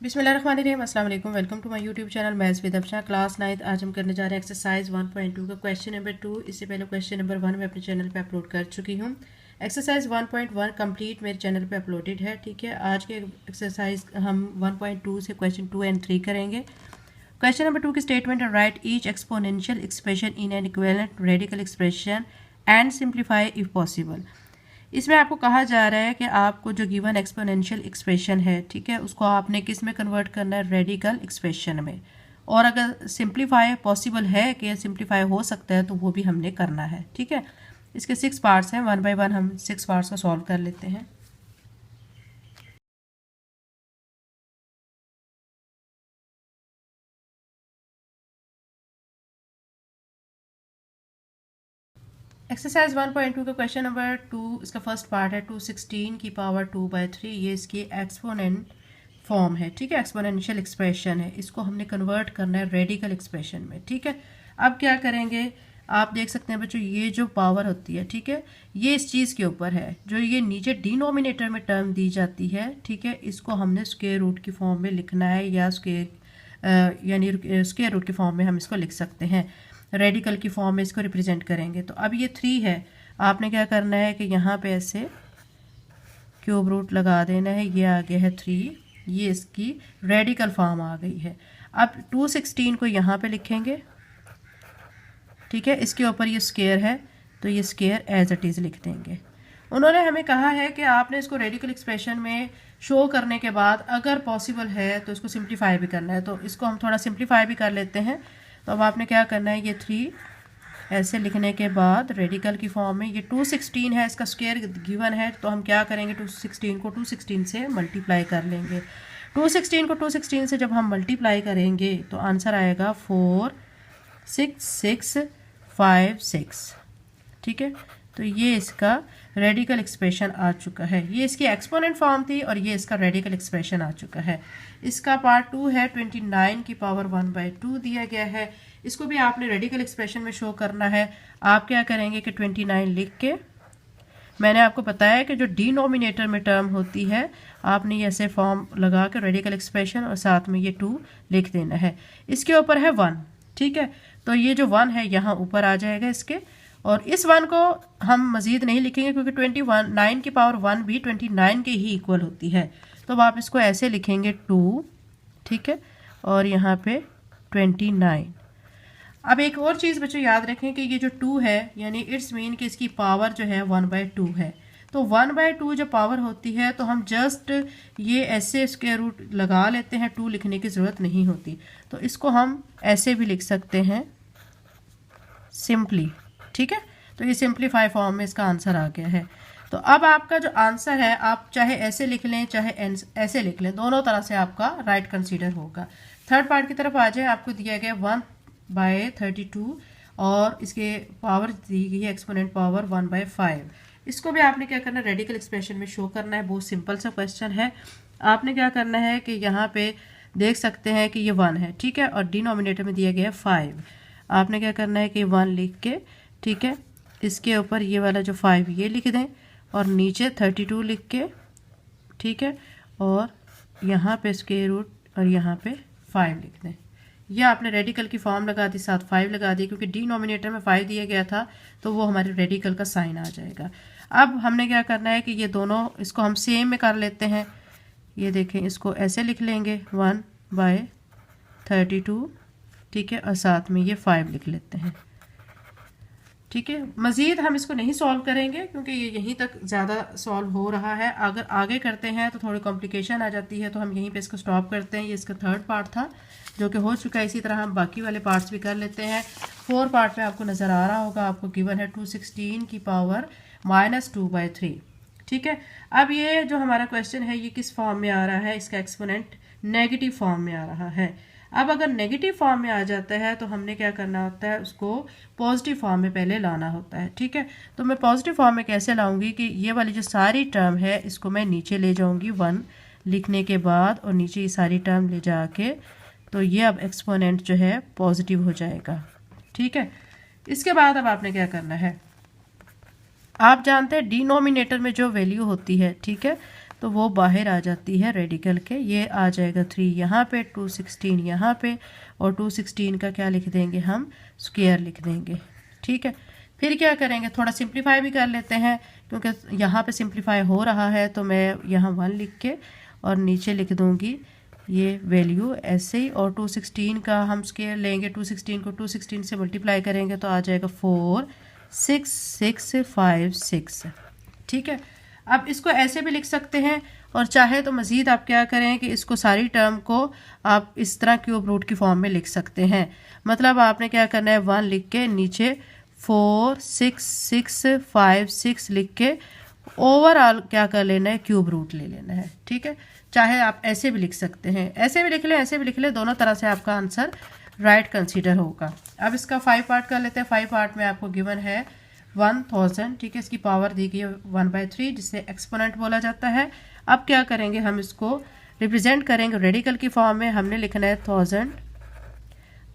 बिस्मिल्लाहिर्रहमानिर्रहीम, अस्सलाम वालेकुम। Welcome to my YouTube channel maths with Afsha class 9। आज हम करने जा रहे हैं एक्सरसाइज 1.2 का क्वेश्चन नंबर 2। इससे पहले क्वेश्चन नंबर 1 मैं अपने चैनल पे अपलोड कर चुकी हूँ। एक्सरसाइज 1.1 कंप्लीट मेरे चैनल पे अपलोडेड है। ठीक है, आज के एक्सरसाइज हम 1.2 से क्वेश्चन 2 एंड 3 करेंगे। क्वेश्चन नंबर 2 की स्टेटमेंट है, write each exponential expression in an equivalent radical expression and simplify if possible. इसमें आपको कहा जा रहा है कि आपको जो गिवन एक्सपोनेंशियल एक्सप्रेशन है, ठीक है, उसको आपने किस में कन्वर्ट करना है, रेडिकल एक्सप्रेशन में। और अगर सिंप्लीफाई पॉसिबल है कि सिंप्लीफाई हो सकता है तो वो भी हमने करना है। ठीक है, इसके 6 पार्ट्स हैं, 1 बाय 1 हम 6 पार्ट्स को सॉल्व कर लेते हैं। एक्सरसाइज 1.2 का क्वेश्चन नंबर 2, इसका फर्स्ट पार्ट है 216 की पावर 2/3। ये इसकी एक्सपोनेंट फॉर्म है। ठीक है, एक्सपोनेंशियल एक्सप्रेशन है, इसको हमने कन्वर्ट करना है रेडिकल एक्सप्रेशन में। ठीक है, अब क्या करेंगे, आप देख सकते हैं बच्चों, ये जो पावर होती है, ठीक है, ये इस चीज़ के ऊपर है, जो ये नीचे डिनोमिनेटर में टर्म दी जाती है। ठीक है, इसको हमने स्क्वायर रूट की फॉर्म में लिखना है, या यानी स्क्वायर रूट की फॉर्म में हम इसको लिख सकते हैं। रेडिकल की फॉर्म में इसको रिप्रेजेंट करेंगे। तो अब ये 3 है, आपने क्या करना है कि यहाँ पे ऐसे क्यूब रूट लगा देना है। ये आ गया है 3, ये इसकी रेडिकल फॉर्म आ गई है। अब 216 को यहाँ पे लिखेंगे। ठीक है, इसके ऊपर ये स्क्वायर है तो ये स्क्वायर एज इट इज़ लिख देंगे। उन्होंने हमें कहा है कि आपने इसको रेडिकल एक्सप्रेशन में शो करने के बाद अगर पॉसिबल है तो इसको सिंप्लीफाई भी करना है, तो इसको हम थोड़ा सिंप्लीफाई भी कर लेते हैं। तो अब आपने क्या करना है, ये 3 ऐसे लिखने के बाद रेडिकल की फॉर्म में, ये 216 है, इसका स्क्वायर गिवन है, तो हम क्या करेंगे, 216 को 216 से मल्टीप्लाई कर लेंगे। 216 को 216 से जब हम मल्टीप्लाई करेंगे तो आंसर आएगा 46656। ठीक है, तो ये इसका रेडिकल एक्सप्रेशन आ चुका है। ये इसकी एक्सपोनेंट फॉर्म थी और ये इसका रेडिकल एक्सप्रेशन आ चुका है। इसका पार्ट 2 है, 29 की पावर 1/2 दिया गया है। इसको भी आपने रेडिकल एक्सप्रेशन में शो करना है। आप क्या करेंगे कि 29 लिख के, मैंने आपको बताया कि जो डिनोमिनेटर में टर्म होती है, आपने ये ऐसे फॉर्म लगा के रेडिकल एक्सप्रेशन और साथ में ये 2 लिख देना है। इसके ऊपर है 1। ठीक है, तो ये जो 1 है यहाँ ऊपर आ जाएगा इसके, और इस 1 को हम मज़ीद नहीं लिखेंगे क्योंकि 29 की पावर 1 भी 29 के ही इक्वल होती है। तो अब आप इसको ऐसे लिखेंगे 2। ठीक है, और यहाँ पे 29। अब एक और चीज़ बच्चों याद रखें कि ये जो 2 है, यानी इट्स मीन कि इसकी पावर जो है 1/2 है। तो 1/2 जब पावर होती है तो हम जस्ट ये ऐसे स्क्वायर रूट लगा लेते हैं, 2 लिखने की ज़रूरत नहीं होती। तो इसको हम ऐसे भी लिख सकते हैं सिंपली। ठीक है, तो ये सिंप्लीफाई फॉर्म में इसका आंसर आ गया है। तो अब आपका जो आंसर है, आप चाहे ऐसे लिख लें चाहे ऐसे लिख लें, दोनों तरह से आपका राइट कंसीडर होगा। थर्ड पार्ट की तरफ आ जाए, आपको दिया गया 1/32 और इसके पावर दी गई है एक्सपोनेंट पावर 1/5। इसको भी आपने क्या करना है, रेडिकल एक्सप्रेशन में शो करना है। बहुत सिंपल सा क्वेश्चन है। आपने क्या करना है कि यहाँ पे देख सकते हैं कि ये 1 है, ठीक है, और डिनोमिनेटर में दिया गया है 5। आपने क्या करना है कि 1 लिख के, ठीक है, इसके ऊपर ये वाला जो 5 ये लिख दें और नीचे 32 लिख के, ठीक है, और यहाँ पे स्क्वायर रूट और यहाँ पे 5 लिख दें। यह आपने रेडिकल की फॉर्म लगा दी, साथ 5 लगा दी, क्योंकि डिनोमिनेटर में 5 दिया गया था तो वो हमारे रेडिकल का साइन आ जाएगा। अब हमने क्या करना है कि ये दोनों, इसको हम सेम में कर लेते हैं। ये देखें, इसको ऐसे लिख लेंगे 1/32। ठीक है, और साथ में ये 5 लिख लेते हैं। ठीक है, मज़ीद हम इसको नहीं सॉल्व करेंगे क्योंकि ये यहीं तक ज़्यादा सॉल्व हो रहा है। अगर आगे करते हैं तो थोड़ी कॉम्प्लिकेशन आ जाती है, तो हम यहीं पे इसको स्टॉप करते हैं। ये इसका थर्ड पार्ट था जो कि हो चुका है। इसी तरह हम बाकी वाले पार्ट्स भी कर लेते हैं। 4 पार्ट में आपको नज़र आ रहा होगा, आपको गिवन है 216 की पावर -2/3। ठीक है, अब ये जो हमारा क्वेश्चन है ये किस फॉर्म में आ रहा है, इसका एक्सपोनेंट नेगेटिव फॉर्म में आ रहा है। अब अगर नेगेटिव फॉर्म में आ जाता है तो हमने क्या करना होता है, उसको पॉजिटिव फॉर्म में पहले लाना होता है। ठीक है, तो मैं पॉजिटिव फॉर्म में कैसे लाऊंगी कि ये वाली जो सारी टर्म है इसको मैं नीचे ले जाऊंगी 1 लिखने के बाद, और नीचे ये सारी टर्म ले जाके, तो ये अब एक्सपोनेंट जो है पॉजिटिव हो जाएगा। ठीक है, इसके बाद अब आपने क्या करना है, आप जानते हैं डिनोमिनेटर में जो वैल्यू होती है, ठीक है, तो वो बाहर आ जाती है रेडिकल के। ये आ जाएगा 3 यहाँ पे, 216 यहाँ पे, और 216 का क्या लिख देंगे हम, स्क्वायर लिख देंगे। ठीक है, फिर क्या करेंगे, थोड़ा सिंप्लीफाई भी कर लेते हैं, क्योंकि यहाँ पे सिंप्लीफाई हो रहा है तो मैं यहाँ 1 लिख के और नीचे लिख दूँगी ये वैल्यू ऐसे ही। और 216 का हम स्क्वायर लेंगे, 216 को 216 से मल्टीप्लाई करेंगे तो आ जाएगा 46656। ठीक है, अब इसको ऐसे भी लिख सकते हैं, और चाहे तो मज़ीद आप क्या करें कि इसको सारी टर्म को आप इस तरह क्यूब रूट की फॉर्म में लिख सकते हैं। मतलब आपने क्या करना है, 1 लिख के नीचे 46656 लिख के ओवरऑल क्या कर लेना है, क्यूब रूट ले लेना है। ठीक है, चाहे आप ऐसे भी लिख सकते हैं, ऐसे भी लिख लें, ऐसे भी लिख लें, दोनों तरह से आपका आंसर राइट कंसीडर होगा। अब इसका 5 पार्ट कर लेते हैं। 5 पार्ट में आपको गिवन है 1000। ठीक है, इसकी पावर दी गई है 1/3, जिसे एक्सपोनेंट बोला जाता है। अब क्या करेंगे, हम इसको रिप्रेजेंट करेंगे रेडिकल की फॉर्म में। हमने लिखना है 1000,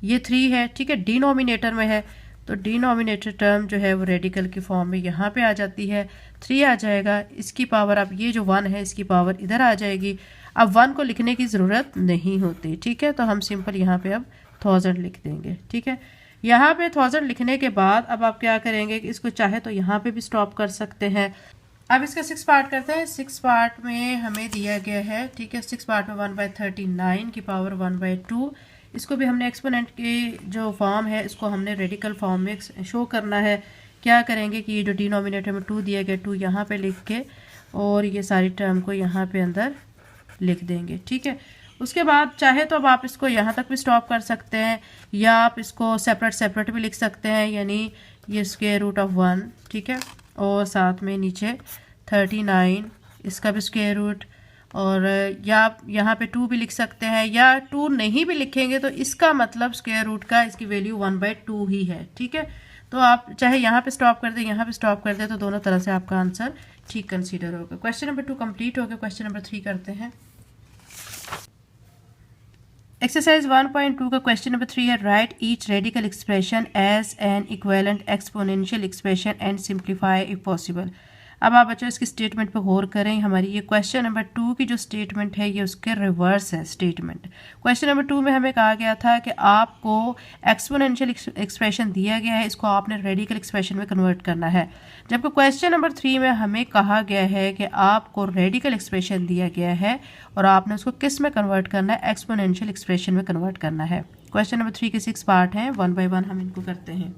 ये 3 है। ठीक है, डिनोमिनेटर में है तो डिनोमिनेटर टर्म जो है वो रेडिकल की फॉर्म में यहाँ पे आ जाती है, 3 आ जाएगा। इसकी पावर, अब ये जो 1 है इसकी पावर इधर आ जाएगी। अब 1 को लिखने की ज़रूरत नहीं होती। ठीक है, तो हम सिंपल यहाँ पे अब 1000 लिख देंगे। ठीक है, यहाँ पे 1000 लिखने के बाद अब आप क्या करेंगे कि इसको चाहे तो यहाँ पे भी स्टॉप कर सकते हैं। अब इसका 6 पार्ट करते हैं। 6 पार्ट में हमें दिया गया है, ठीक है, 6 पार्ट में 1/39 की पावर 1/2। इसको भी हमने एक्सपोनेंट की जो फॉर्म है इसको हमने रेडिकल फॉर्म में शो करना है। क्या करेंगे कि ये जो डिनोमिनेटर में 2 दिया गया, 2 यहाँ पे लिख के और ये सारी टर्म को यहाँ पे अंदर लिख देंगे। ठीक है, उसके बाद चाहे तो अब आप इसको यहाँ तक भी स्टॉप कर सकते हैं, या आप इसको सेपरेट सेपरेट भी लिख सकते हैं, यानी ये स्क्वायर रूट ऑफ 1। ठीक है, और साथ में नीचे 39 इसका भी स्क्वायर रूट, और या आप यहाँ पे 2 भी लिख सकते हैं, या 2 नहीं भी लिखेंगे तो इसका मतलब स्क्वायर रूट का इसकी वैल्यू 1/2 ही है। ठीक है, तो आप चाहे यहाँ पे स्टॉप कर दें, यहाँ पे स्टॉप कर दें, तो दोनों तरह से आपका आंसर ठीक कंसीडर होगा। क्वेश्चन नंबर 2 कंप्लीट हो गया। क्वेश्चन नंबर 3 करते हैं। एक्सरसाइज 1.2 का क्वेश्चन नंबर 3 है, write each radical expression as an equivalent exponential expression and simplify if possible. अब आप बच्चों इसकी स्टेटमेंट पे गौर करें। हमारी ये क्वेश्चन नंबर 2 की जो स्टेटमेंट है ये उसके रिवर्स है स्टेटमेंट। क्वेश्चन नंबर 2 में हमें कहा गया था कि आपको एक्सपोनेंशियल एक्सप्रेशन दिया गया है, इसको आपने रेडिकल एक्सप्रेशन में कन्वर्ट करना है। जबकि क्वेश्चन नंबर 3 में हमें कहा गया है कि आपको रेडिकल एक्सप्रेशन दिया गया है और आपने उसको किस में कन्वर्ट करना है, एक्सपोनेंशियल एक्सप्रेशन में कन्वर्ट करना है। क्वेश्चन नंबर 3 के 6 पार्ट हैं, 1 बाय 1 हम इनको करते हैं।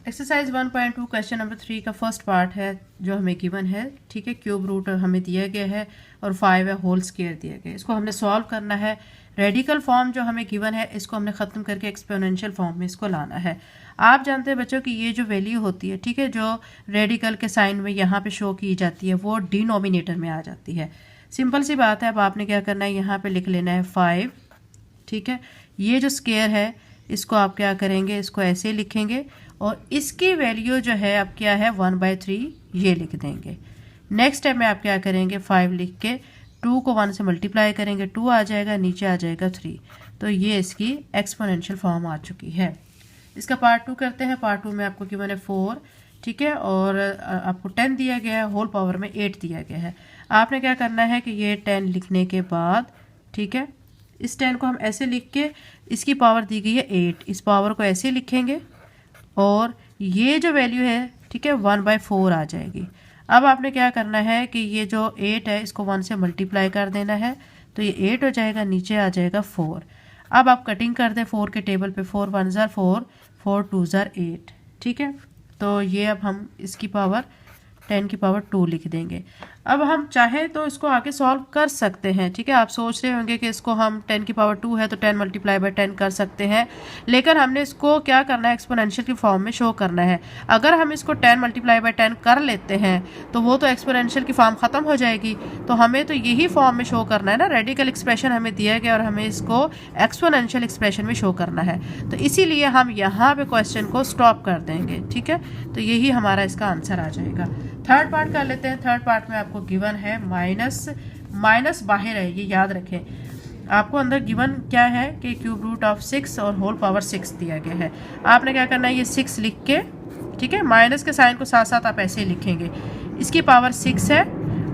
एक्सरसाइज 1.2 क्वेश्चन नंबर 3 का फर्स्ट पार्ट है जो हमें गिवन है। ठीक है, क्यूब रूट हमें दिया गया है और 5 है होल स्क्वायर दिया गया है। इसको हमने सॉल्व करना है। रेडिकल फॉर्म जो हमें गिवन है इसको हमने ख़त्म करके एक्सपोनेंशियल फॉर्म में इसको लाना है। आप जानते हैं बच्चों कि ये जो वैल्यू होती है, ठीक है, जो रेडिकल के साइन में यहाँ पे शो की जाती है वो डिनोमिनेटर में आ जाती है। सिंपल सी बात है। अब आपने क्या करना है, यहाँ पे लिख लेना है 5। ठीक है, ये जो स्क्वायर है इसको आप क्या करेंगे, इसको ऐसे लिखेंगे और इसकी वैल्यू जो है अब क्या है 1/3 ये लिख देंगे। नेक्स्ट स्टेप में आप क्या करेंगे, 5 लिख के 2 को 1 से मल्टीप्लाई करेंगे, 2 आ जाएगा, नीचे आ जाएगा 3। तो ये इसकी एक्सपोनेंशियल फॉर्म आ चुकी है। इसका पार्ट 2 करते हैं। पार्ट 2 में आपको गिवन है 4, ठीक है, और आपको 10 दिया गया है, होल पावर में 8 दिया गया है। आपने क्या करना है कि ये 10 लिखने के बाद, ठीक है, इस 10 को हम ऐसे लिख के, इसकी पावर दी गई है 8, इस पावर को ऐसे लिखेंगे और ये जो वैल्यू है, ठीक है, 1/4 आ जाएगी। अब आपने क्या करना है कि ये जो 8 है इसको 1 से मल्टीप्लाई कर देना है, तो ये 8 हो जाएगा, नीचे आ जाएगा 4। अब आप कटिंग कर दें 4 के टेबल पे, 4 1 ज़ार 4, 4 2 ज़ार 8। ठीक है, तो ये अब हम इसकी पावर 10 की पावर 2 लिख देंगे। अब हम चाहे तो इसको आगे सॉल्व कर सकते हैं। ठीक है, आप सोच रहे होंगे कि इसको हम 10 की पावर 2 है तो 10 मल्टीप्लाई बाय 10 कर सकते हैं, लेकिन हमने इसको क्या करना है, एक्सपोनेंशियल की फॉर्म में शो करना है। अगर हम इसको 10 मल्टीप्लाई बाय 10 कर लेते हैं तो वो तो एक्सपोनेंशियल की फॉर्म ख़त्म हो जाएगी। तो हमें तो यही फॉर्म में शो करना है ना, रेडिकल एक्सप्रेशन हमें दिया गया और हमें इसको एक्सपोनेंशियल एक्सप्रेशन में शो करना है। तो इसीलिए हम यहाँ पे क्वेश्चन को स्टॉप कर देंगे। ठीक है, तो यही हमारा इसका आंसर आ जाएगा। थर्ड पार्ट कर लेते हैं। थर्ड पार्ट में आपको गिवन है माइनस बाहर है, ये याद रखें। आपको अंदर गिवन क्या है कि क्यूब रूट ऑफ 6 और होल पावर 6 दिया गया है। आपने क्या करना है, ये 6 लिख के, ठीक है, माइनस के साइन को साथ साथ आप ऐसे ही लिखेंगे। इसकी पावर 6 है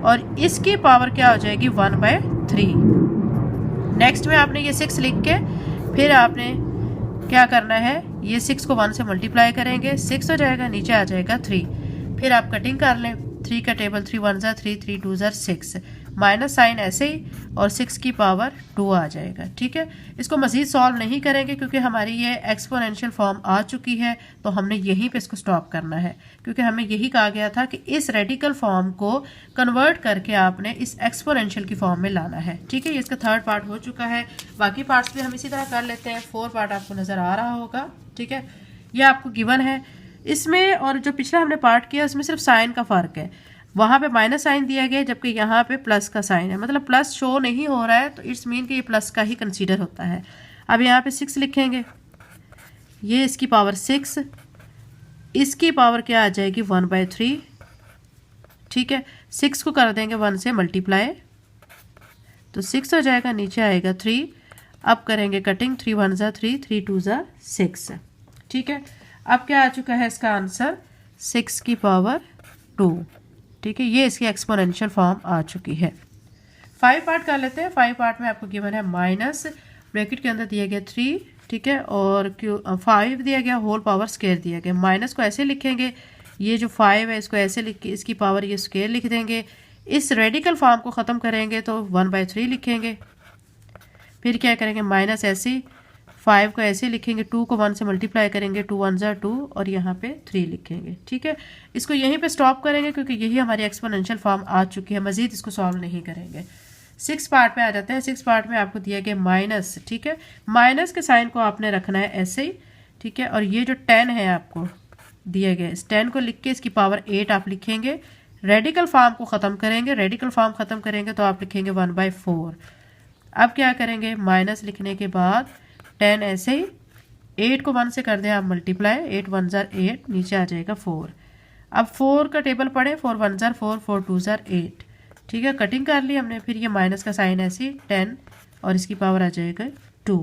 और इसकी पावर क्या हो जाएगी 1/3। नेक्स्ट में आपने ये 6 लिख के फिर आपने क्या करना है, ये 6 को 1 से मल्टीप्लाई करेंगे, 6 हो जाएगा, नीचे आ जाएगा 3। फिर आप कटिंग कर लें, 3 का टेबल 3 1 ज़ा 3, 3 2 ज़ा 6, माइनस साइन ऐसे ही और 6 की पावर 2 आ जाएगा। ठीक है, इसको मज़ीद सॉल्व नहीं करेंगे क्योंकि हमारी ये एक्सपोनेंशियल फॉर्म आ चुकी है, तो हमने यहीं पे इसको स्टॉप करना है क्योंकि हमें यही कहा गया था कि इस रेडिकल फॉर्म को कन्वर्ट करके आपने इस एक्सपोनेंशियल की फॉर्म में लाना है। ठीक है, ये इसका थर्ड पार्ट हो चुका है। बाकी पार्ट्स भी हम इसी तरह कर लेते हैं। 4 पार्ट आपको नज़र आ रहा होगा। ठीक है, ये आपको गिवन है इसमें, और जो पिछला हमने पार्ट किया उसमें सिर्फ साइन का फ़र्क है, वहाँ पे माइनस साइन दिया गया जबकि यहाँ पे प्लस का साइन है, मतलब प्लस शो नहीं हो रहा है तो इट्स मीन कि ये प्लस का ही कंसीडर होता है। अब यहाँ पे 6 लिखेंगे, ये इसकी पावर 6, इसकी पावर क्या आ जाएगी 1/3। ठीक है, 6 को कर देंगे 1 से मल्टीप्लाई तो 6 हो जाएगा, नीचे आएगा 3। अब करेंगे कटिंग, 3 1 ज़ा 3, 3 2 ज़ा 6। ठीक है, अब क्या आ चुका है इसका आंसर 6 की पावर 2। ठीक है, ये इसकी एक्सपोनेंशियल फॉर्म आ चुकी है। 5 पार्ट कर लेते हैं। 5 पार्ट में आपको गिवन है माइनस ब्रैकेट के अंदर दिया गया 3, ठीक है, और 5 दिया गया, होल पावर स्क्वायर दिया गया। माइनस को ऐसे लिखेंगे, ये जो 5 है इसको ऐसे लिख के इसकी पावर ये स्क्वायर लिख देंगे। इस रेडिकल फॉर्म को ख़त्म करेंगे तो 1/3 लिखेंगे। फिर क्या करेंगे, माइनस ऐसे 5 को ऐसे लिखेंगे, 2 को 1 से मल्टीप्लाई करेंगे, 2 1 ज़ा 2 और यहाँ पे 3 लिखेंगे। ठीक है, इसको यहीं पे स्टॉप करेंगे क्योंकि यही हमारी एक्सपोनेंशियल फॉर्म आ चुकी है, मज़ीद इसको सॉल्व नहीं करेंगे। 6 पार्ट में आ जाते हैं। 6 पार्ट में आपको दिया गया माइनस। ठीक है, माइनस के साइन को आपने रखना है ऐसे ही। ठीक है, और ये जो 10 है आपको दिया गया, इस 10 को लिख के इसकी पावर 8 आप लिखेंगे। रेडिकल फॉर्म को ख़त्म करेंगे, रेडिकल फॉर्म ख़त्म करेंगे तो आप लिखेंगे 1/4। अब क्या करेंगे, माइनस लिखने के बाद 10 ऐसे ही, 8 को 1 से कर दें आप मल्टीप्लाई, 8 1 ज़ा 8, नीचे आ जाएगा 4। अब 4 का टेबल पढ़े, 4 1 ज़ा 4, 4 2 ज़ा 8। ठीक है, कटिंग कर ली हमने। फिर ये माइनस का साइन ऐसे 10 और इसकी पावर आ जाएगा 2।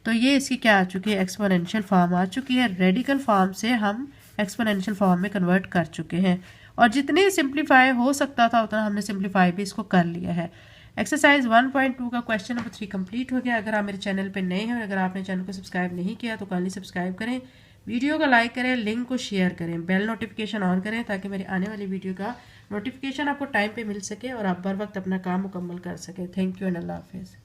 तो ये इसकी क्या आ चुकी है, एक्सपोनेंशियल फॉर्म आ चुकी है। रेडिकल फॉर्म से हम एक्सपोनेंशियल फॉर्म में कन्वर्ट कर चुके हैं और जितनी सिंप्लीफाई हो सकता था उतना हमने सिंप्लीफाई भी इसको कर लिया है। एक्सरसाइज 1.2 का क्वेश्चन नंबर 3 कंप्लीट हो गया। अगर आप मेरे चैनल पे नए हैं और अगर आपने चैनल को सब्सक्राइब नहीं किया तो काइंडली सब्सक्राइब करें, वीडियो को लाइक करें, लिंक को शेयर करें, बेल नोटिफिकेशन ऑन करें ताकि मेरी आने वाली वीडियो का नोटिफिकेशन आपको टाइम पे मिल सके और आप बर वक्त अपना काम मुकम्मल कर सकें। थैंक यू एंड अल्लाह हाफिज़।